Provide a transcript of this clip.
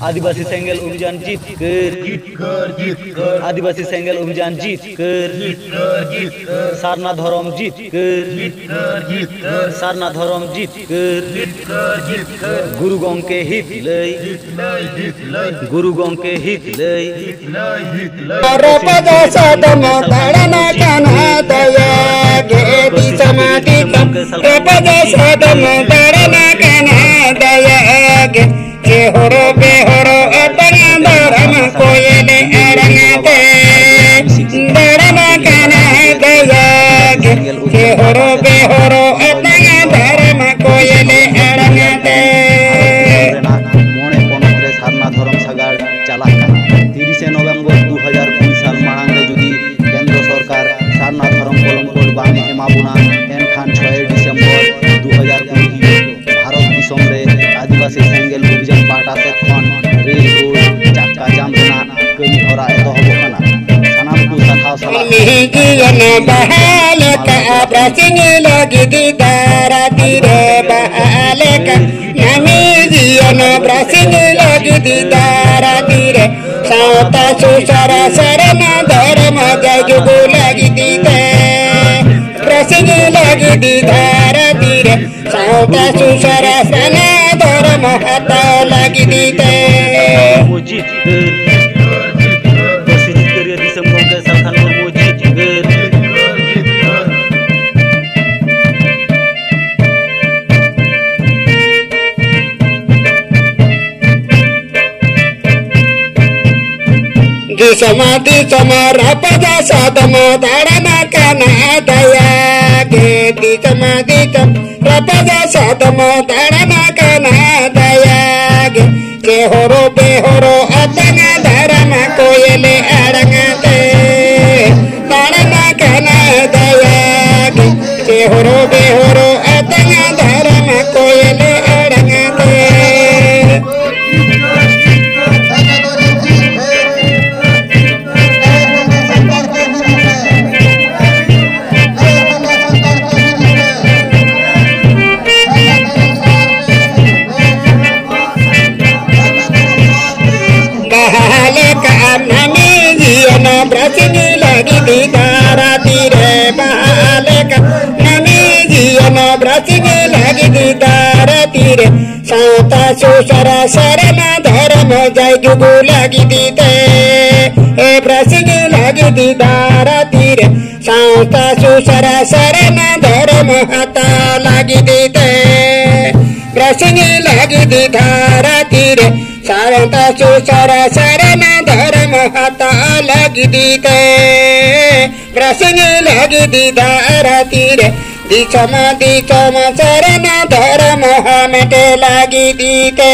आदिवासी सेंगेल अभियान जीत कर आदिवासी सेंगेल अभियान जीत कर सारना धर्म जीत कर सारना धर्म जीत कर गुरु गंके हित लई गुरु गंके हित लई रपदा सदम ताड़ना कान्हा दया गेदी समाधि रपदा सदम ताड़ना कान्हा दया गे होरो बेहोरो अपना धर्म कोयले अरंगते धर्म कान्हा दया गे होरो बेहोरो अपना धर्म कोयले अरंगते मोने पनोतरे सारना धर्म सागाड़ चाला 30 नवेम्बर 2020 साल मांग जुदी केंद्र सरकार सारना धर्म कलम कोड बांगे एमाबुना एनखान 6 डिसेम्बर 2020 भारत दिसम रे आदिवासी सेंगेल अभियान पाटा से खन रेल रोड चाका जाम रेना कमी होरा एतहब कना सनाम को सथाव सला जीवन बहाल का प्रसिंग लगी दीदारा तीरे बहाल का नमी जीवन प्रसिंग लगी दीदारा तीरे साता सुसरा सरना धर्म जगु लगी दीदे प्रसिंग लगी दीदारा तीरे साता सुसरा सरना धर्म हाथा लगी दीदे समाधि समारा पदा साधम धारणा कान्हा दया गे समाधि पदा साधम धारणा कान्हा दया गे होरो बेहोरो अपना धर्म कोयले अरंगते धारणा कान्हा दया गे होरो बेहोरो अपना धर्म कोयले अरंगते प्रसिंग लगी दीदारा तीरे बहाल का नमी जीवन प्रसिंग लगी दीदारा तीरे साता सुसरा सरना धर्म जय जुगु लगी दीते प्रसिंग लगी दीदारा तीरे साता सुसरा सरना धर्म हाथा लगी दीते प्रसिंग लगी दीदारा तीरे साता सुसरा सरना धर्म हाथा लगी दीते प्रसिंग लगी दीदारा तीरे दिशम सरना धर्म हमें लगी दीते।